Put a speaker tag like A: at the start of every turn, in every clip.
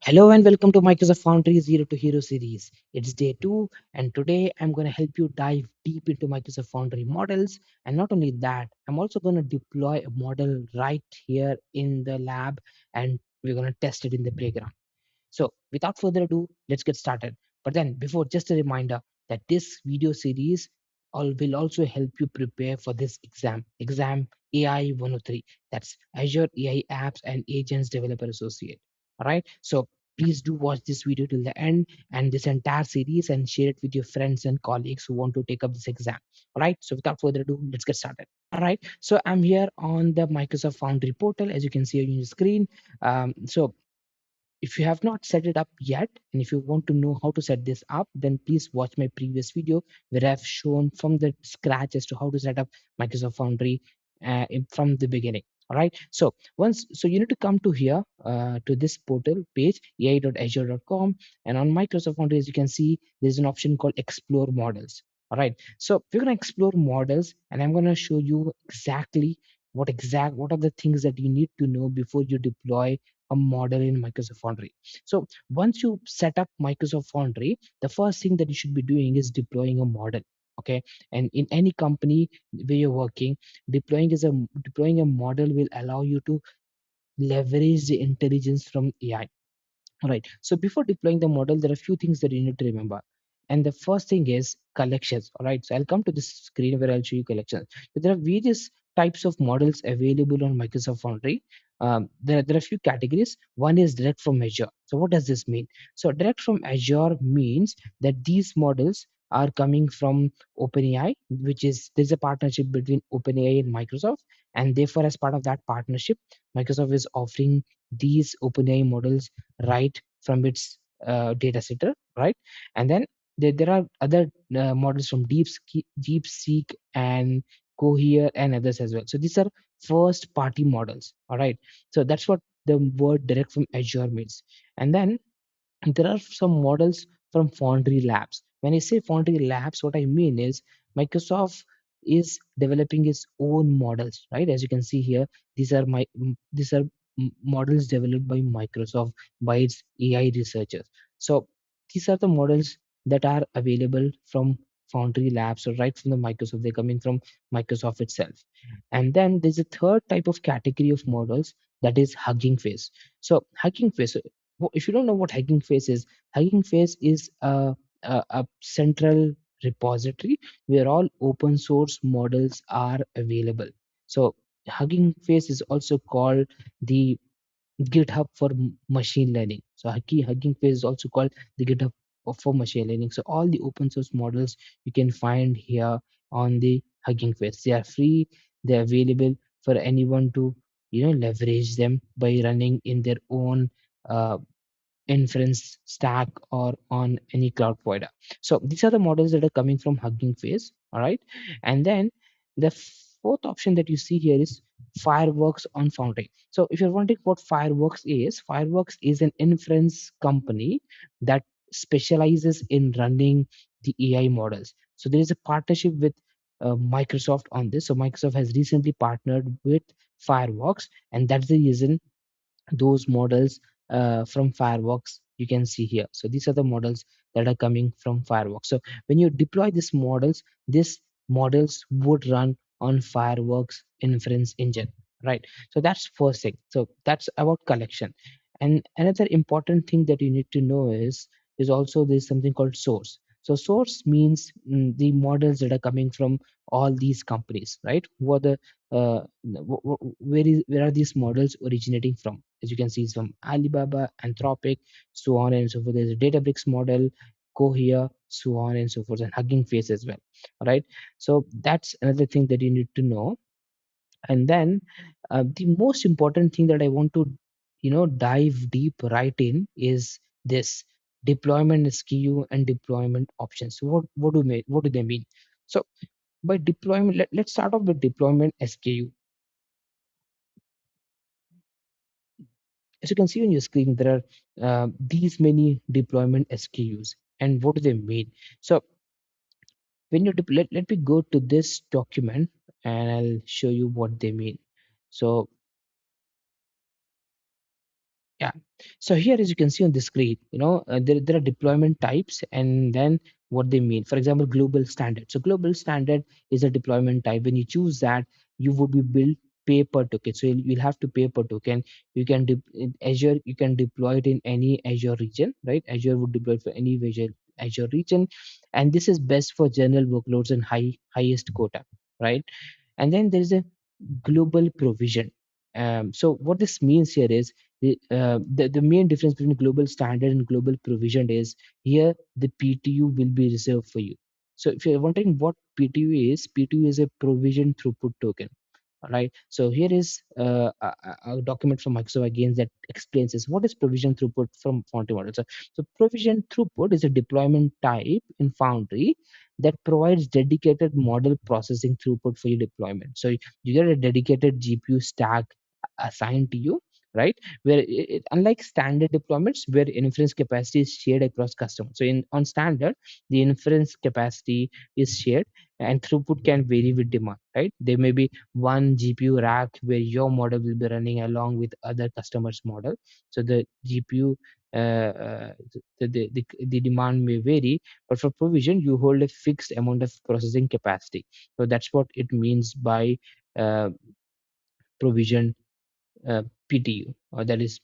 A: Hello and welcome to Microsoft Foundry Zero to Hero series. It's day 2, and today I'm going to help you dive deep into Microsoft Foundry models. And not only that, I'm also going to deploy a model right here in the lab, and we're going to test it in the playground. So, without further ado, let's get started. But then, before, just a reminder that this video series will also help you prepare for this exam AI 103. That's Azure AI Apps and Agents Developer Associate. All right. So, please do watch this video till the end and this entire series and share it with your friends and colleagues who want to take up this exam. All right. So, without further ado, let's get started. All right. So, I'm here on the Microsoft Foundry portal, as you can see on your screen. So if you have not set it up yet, and if you want to know how to set this up, then please watch my previous video where I've shown from the scratch as to how to set up Microsoft Foundry from the beginning. All right. So you need to come to here to this portal page ai.azure.com, and on Microsoft Foundry, as you can see, there's an option called Explore Models. All right. So we're gonna explore models, and I'm gonna show you exactly what are the things that you need to know before you deploy a model in Microsoft Foundry. So once you set up Microsoft Foundry, the first thing that you should be doing is deploying a model. Okay, and in any company where you're working, deploying a model will allow you to leverage the intelligence from AI. All right. So before deploying the model, there are a few things that you need to remember. And the first thing is collections. All right. So I'll come to this screen where I'll show you collections. So there are various types of models available on Microsoft Foundry. There are a few categories. One is direct from Azure. So what does this mean? So direct from Azure means that these models are coming from OpenAI, which is there's a partnership between OpenAI and Microsoft, and therefore, as part of that partnership, Microsoft is offering these OpenAI models right from its data center, right? And then there are other models from DeepSeek and Cohere and others as well. So these are first party models. All right. So that's what the word direct from Azure means. And then there are some models from Foundry Labs. When I say Foundry Labs, what I mean is Microsoft is developing its own models, right? As you can see here, these are models developed by Microsoft by its AI researchers. So these are the models that are available from Foundry Labs or right from the Microsoft. They're coming from Microsoft itself. And then there's a third type of category of models, that is Hugging Face. So Hugging Face, if you don't know what Hugging Face is a central repository where all open source models are available. So Hugging Face is also called the GitHub for machine learning. So Hugging Face is also called the GitHub for machine learning. So all the open source models you can find here on the Hugging Face. They are free. They're available for anyone to leverage them by running in their own uh, inference stack or on any cloud provider. So these are the models that are coming from Hugging Face. All right. And then the fourth option that you see here is Fireworks on Foundry. So if you're wondering what Fireworks is an inference company that specializes in running the AI models. So there is a partnership with Microsoft on this. So Microsoft has recently partnered with Fireworks, and that's the reason those models from Fireworks you can see here. So these are the models that are coming from Fireworks. So when you deploy these models would run on Fireworks inference engine, right? So that's first thing. So that's about collection. And another important thing that you need to know is also there's something called source. So source means the models that are coming from all these companies, right? Who are the where are these models originating from? As you can see, it's from Alibaba, Anthropic, so on and so forth. There's a Databricks model, Cohere, so on and so forth, and Hugging Face as well. All right. So that's another thing that you need to know. And then the most important thing that I want to dive deep right in is this deployment SKU and deployment options. So what do they mean? So by deployment, let's start off with deployment SKU. As you can see on your screen, there are these many deployment SKUs. And what do they mean? So when let me go to this document and I'll show you what they mean. So yeah. So here, as you can see on the screen, there are deployment types and then what they mean. For example, global standard. So global standard is a deployment type. When you choose that, you would be built pay per token. So you'll have to pay per token. You can in Azure, you can deploy it in any Azure region, right? Azure would deploy it for any Azure region, and this is best for general workloads and highest quota, right? And then there is a global provision. So what this means here is the main difference between global standard and global provision is here the PTU will be reserved for you. So if you're wondering what PTU is, PTU is a provision throughput token. All right. So here is a document from Microsoft again that explains this. What is provision throughput from Foundry model? So provision throughput is a deployment type in Foundry that provides dedicated model processing throughput for your deployment. So you get a dedicated GPU stack assigned to you, right? Where unlike standard deployments where inference capacity is shared across customers. So in on standard, the inference capacity is shared and throughput can vary with demand, right? There may be one GPU rack where your model will be running along with other customers' model. So the GPU the demand may vary, but for provision you hold a fixed amount of processing capacity. So that's what it means by uh, provision PTU, or that is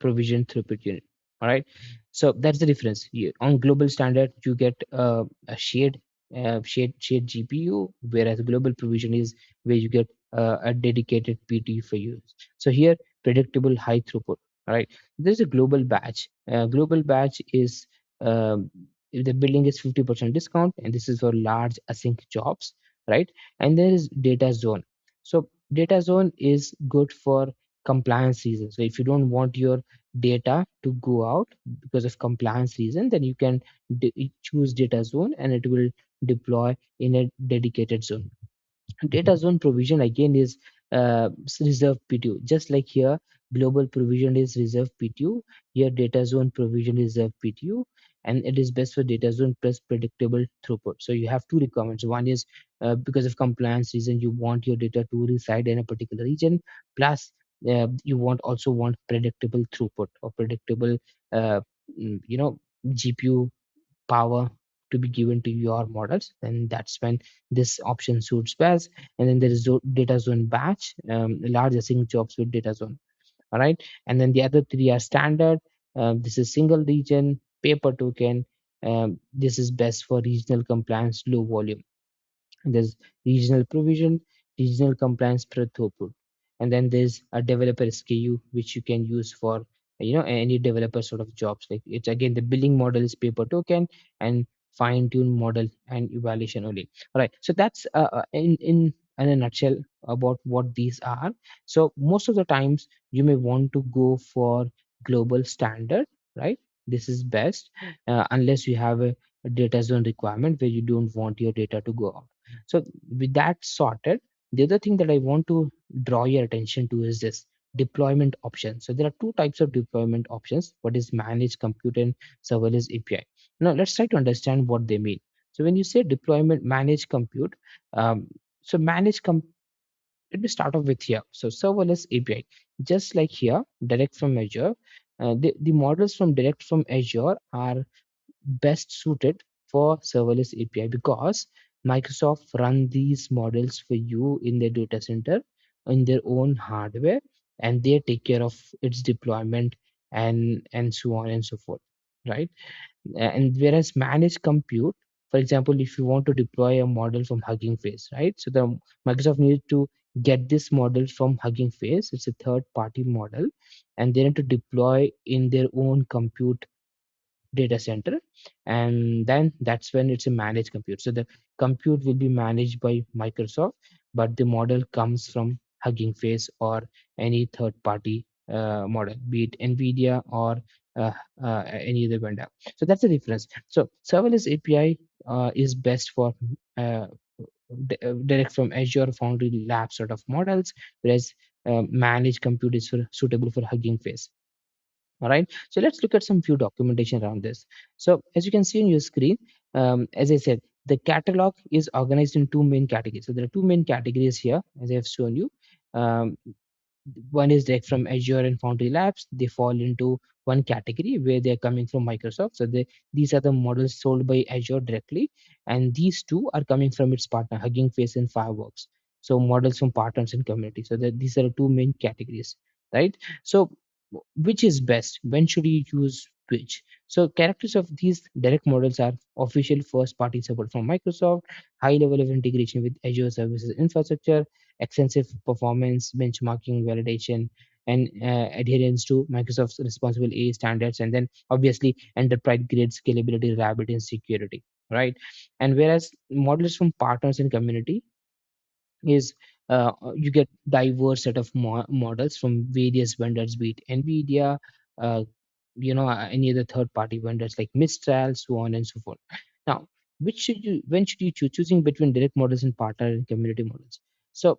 A: provision throughput unit. All right, so that's the difference. On global standard, you get a shared GPU, whereas global provision is where you get a dedicated PTU for use. So here, predictable high throughput. All right, there's a global batch. Global batch is if the billing is 50% discount, and this is for large async jobs, right? And there is data zone. So data zone is good for compliance reasons. So if you don't want your data to go out because of compliance reason, then you can choose data zone and it will deploy in a dedicated zone. Data zone provision again is reserved PTU. Just like here, global provision is reserved PTU. Here, data zone provision is reserved PTU, and it is best for data zone plus predictable throughput. So you have two requirements. One is because of compliance reason, you want your data to reside in a particular region. Plus, you also want predictable throughput or predictable, uh, GPU power to be given to your models, and that's when this option suits best. And then there is data zone batch, large async jobs with data zone. All right, and then the other three are standard. This is single region, paper token. This is best for regional compliance, low volume. There's regional provision, regional compliance per throughput, and then there's a developer SKU which you can use for any developer sort of jobs. Like it's again the billing model is pay per token and fine tune model and evaluation only. All right, so that's in a nutshell about what these are. So most of the times you may want to go for global standard, right? This is best unless you have a data zone requirement where you don't want your data to go out. So with that sorted, the other thing that I want to draw your attention to is this deployment option. So there are two types of deployment options. What is managed compute and serverless API? Now let's try to understand what they mean. So when you say deployment managed compute, um, so managed let me start off with here. So serverless API, just like here, direct from Azure, the models from direct from Azure are best suited for serverless API because Microsoft run these models for you in their data center in their own hardware, and they take care of its deployment and so on and so forth, right? And whereas managed compute, for example, if you want to deploy a model from Hugging Face, right? So the Microsoft needs to get this model from Hugging Face. It's a third party model, and they need to deploy in their own compute data center, and then that's when it's a managed compute. So the compute will be managed by Microsoft, but the model comes from Hugging Face or any third party model, be it Nvidia or uh, any other vendor. So that's the difference. So serverless API is best for uh, direct from Azure Foundry Lab sort of models, whereas managed compute is suitable for Hugging Face. All right, so let's look at some few documentation around this. So as you can see on your screen, as I said, the catalog is organized in two main categories. So there are two main categories here, as I have shown you. um, one is direct from Azure and Foundry Labs. They fall into one category where they're coming from Microsoft. So these are the models sold by Azure directly, and these two are coming from its partner, Hugging Face and Fireworks. So models from partners and community. So these are the two main categories, right? So which is best? When should you use which? So characters of these direct models are official first-party support from Microsoft, high level of integration with Azure services infrastructure, extensive performance benchmarking validation, and adherence to Microsoft's responsible AI standards, and then obviously enterprise grade scalability, reliability, and security, right? And whereas models from partners and community is you get diverse set of models from various vendors, be it NVIDIA, uh, any other third party vendors like Mistral, so on and so forth. Now, when should you choose? Choosing between direct models and partner and community models. So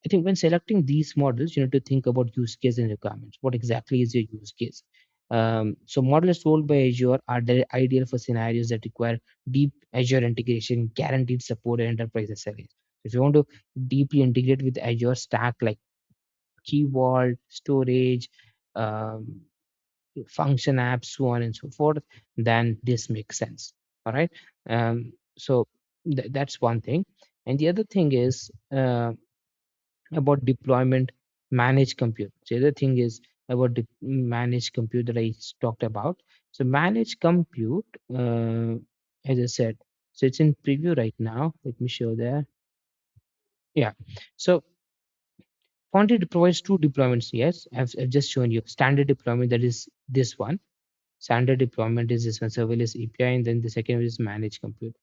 A: I think when selecting these models, you need to think about use case and requirements. What exactly is your use case? So models sold by Azure are ideal for scenarios that require deep Azure integration, guaranteed support, and enterprise SLAs. If you want to deeply integrate with Azure stack like Key Vault, storage, um, function apps, so on and so forth, then this makes sense. All right. So that's one thing. And the other thing is about deployment, manage compute. So the other thing is about manage compute that talked about. So manage compute, as I said, so it's in preview right now. Let me show there. Yeah. So Foundry provides two deployments. Yes, I've just shown you standard deployment. That is this one. Standard deployment is this one, serverless API, and then the second one is manage compute.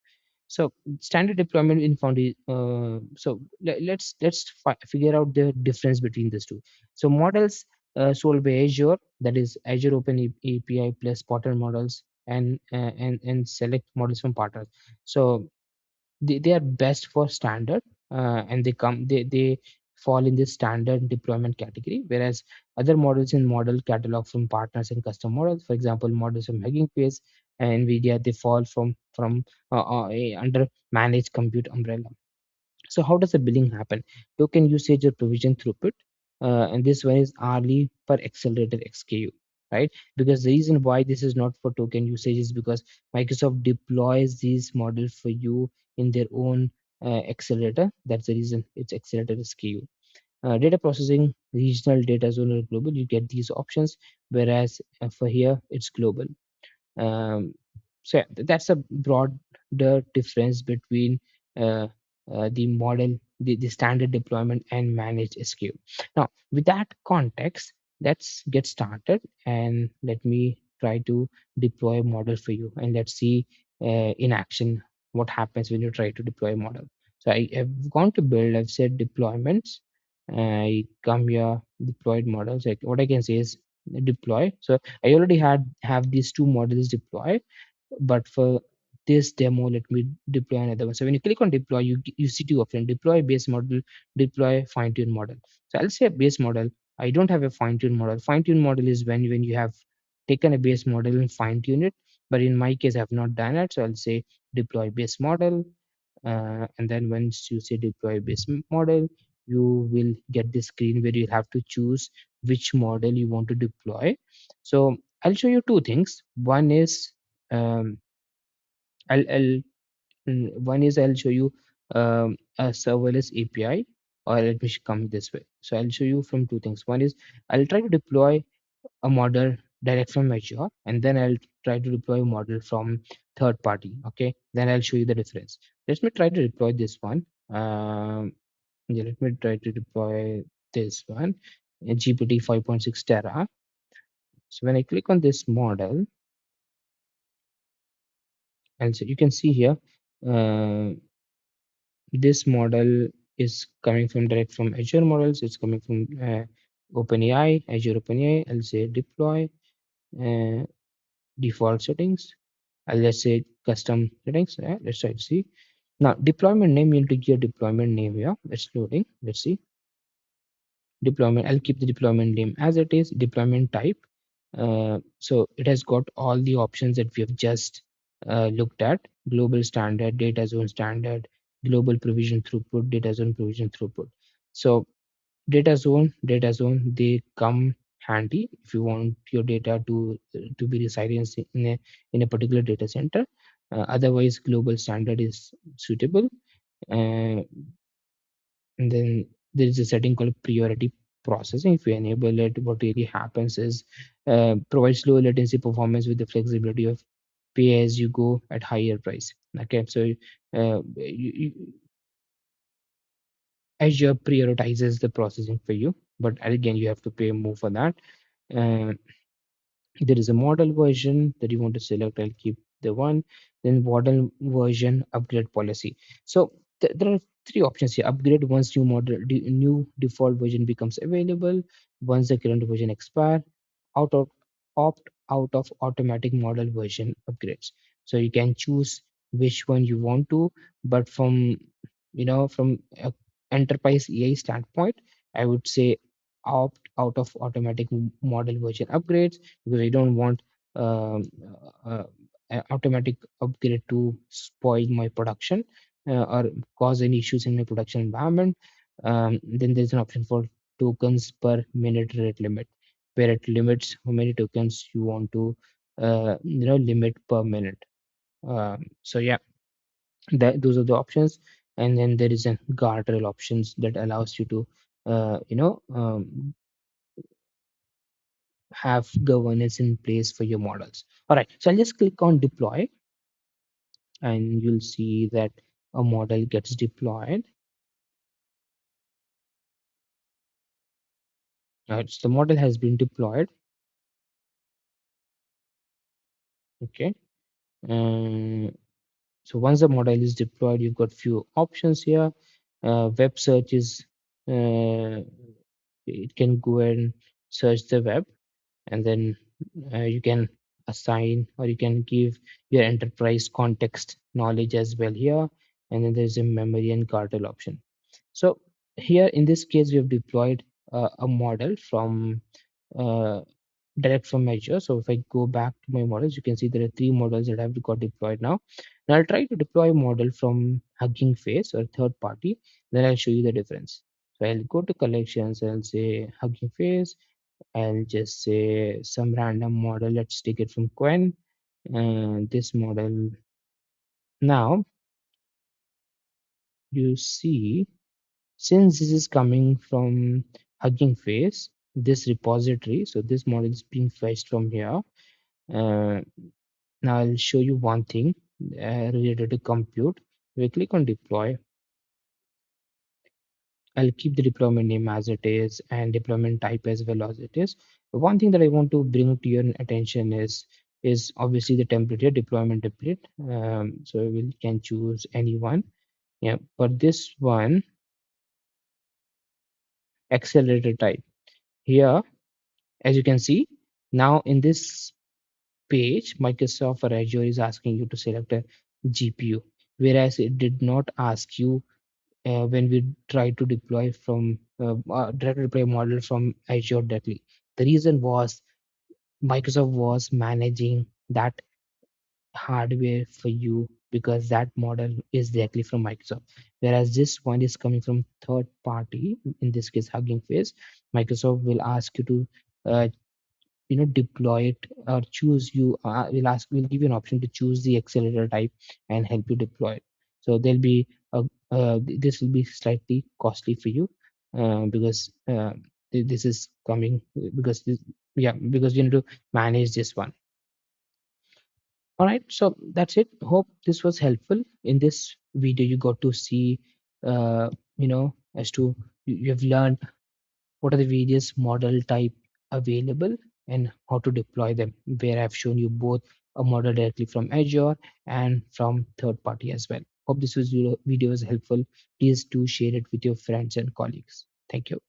A: So standard deployment in Foundry. Let's figure out the difference between these two. So models sold by Azure, that is Azure Open API plus partner models, and select models from partners. So they are best for standard, and they fall in this standard deployment category, whereas other models in model catalog from partners and custom models, for example models from Hugging Face and Nvidia, they fall from under managed compute umbrella. So how does the billing happen? Token usage or provision throughput, and this one is hourly per accelerator SKU, right? Because the reason why this is not for token usage is because Microsoft deploys these models for you in their own accelerator. That's the reason it's accelerator SKU. Data processing, regional, data zone, or global, you get these options, whereas for here it's global. um, so yeah, that's a broader difference between uh, the model, the standard deployment and managed SKU. Now, with that context, let's get started and let me try to deploy a model for you, and let's see in action what happens when you try to deploy a model. So I have gone to build, I've said deployments. I come here, deployed models. Like what I can say is deploy. So I already have these two models deployed, but for this demo, let me deploy another one. So when you click on deploy, you see two options: deploy base model, deploy fine tune model. So I'll say a base model. I don't have a fine tune model. Fine tune model is when you have taken a base model and fine tune it. But in my case, I have not done it. So I'll say deploy base model, and then once you say deploy base model, you will get this screen where you have to choose which model you want to deploy. So I'll show you two things. One is um, I'll one is I'll show you a serverless API, or let me come this way. So I'll show you from two things. One is I'll try to deploy a model direct from Azure, and then I'll try to deploy a model from third party. Okay, then I'll show you the difference. Let me try to deploy this one. Yeah, let me try to deploy this one, GPT 5.6 Tera. So when I click on this model, and so you can see here, uh, this model is coming from direct from Azure models. It's coming from OpenAI, Azure OpenAI. I'll say deploy uh, default settings. I'll just say custom settings. Let's try to see. Now, deployment name, you need to give deployment name here. It's loading. Let's see. Deployment. I'll keep the deployment name as it is. Deployment type. So it has got all the options that we have just looked at: global standard, data zone standard, global provision throughput, data zone provision throughput. So Data zone, they come handy if you want your data to be residing in a particular data center. Otherwise, global standard is suitable. uh, and then there is a setting called priority processing. If you enable it, what really happens is provides low latency performance with the flexibility of pay as you go at higher price. Okay, so Azure prioritizes the processing for you, but again, you have to pay more for that. Uh, there is a model version that you want to select. I'll keep the one. Then model version upgrade policy. So there are three options here: upgrade once new default version becomes available, once the current version expire, out of opt out of automatic model version upgrades. So you can choose which one you want to, but from a enterprise AI standpoint, I would say opt out of automatic model version upgrades, because I don't want um, uh, automatic upgrade to spoil my production, or cause any issues in my production environment. Then there's an option for tokens per minute rate limit, where it limits how many tokens you want to limit per minute. So yeah, those are the options. And then there is a guardrail options that allows you to have governance in place for your models. All right, so I'll just click on deploy, and you'll see that a model gets deployed. All right, so the model has been deployed. Okay. um, so once the model is deployed, you've got few options here. Web search is it can go and search the web, and then you can assign, or you can give your enterprise context knowledge as well here. And then there's a memory and guardrail option. So here in this case, we have deployed a model from uh, direct from Azure. So if I go back to my models, you can see there are three models that have got deployed now. Now I'll try to deploy a model from Hugging Face or third party. Then I'll show you the difference. So I'll go to collections. I'll say Hugging Face. I'll just say some random model. Let's take it from Quen. This model. Now you see, since this is coming from Hugging Face, this repository, so this model is being fetched from here. Uh, Now I'll show you one thing related to compute. We click on deploy. I'll keep the deployment name as it is and deployment type as well as it is. But one thing that I want to bring to your attention is obviously the template here, deployment template. So we can choose any one. Yeah, but this one, accelerator type. Here, as you can see, now in this page, Microsoft or Azure is asking you to select a GPU, whereas it did not ask you when we try to deploy try to deploy a model from Azure directly. The reason was Microsoft was managing that hardware for you, because that model is directly from Microsoft. Whereas this one is coming from third party, in this case Hugging Face. Microsoft will ask you to deploy it, or choose you will give you an option to choose the accelerator type and help you deploy it. So there'll be this will be slightly costly for you, because this is coming because yeah, because you need to manage this one. All right, so that's it. Hope this was helpful. In this video you got to see as to you have learned what are the various model type available and how to deploy them, where I've shown you both a model directly from Azure and from third party as well. Hope this video was helpful. Please do share it with your friends and colleagues. Thank you.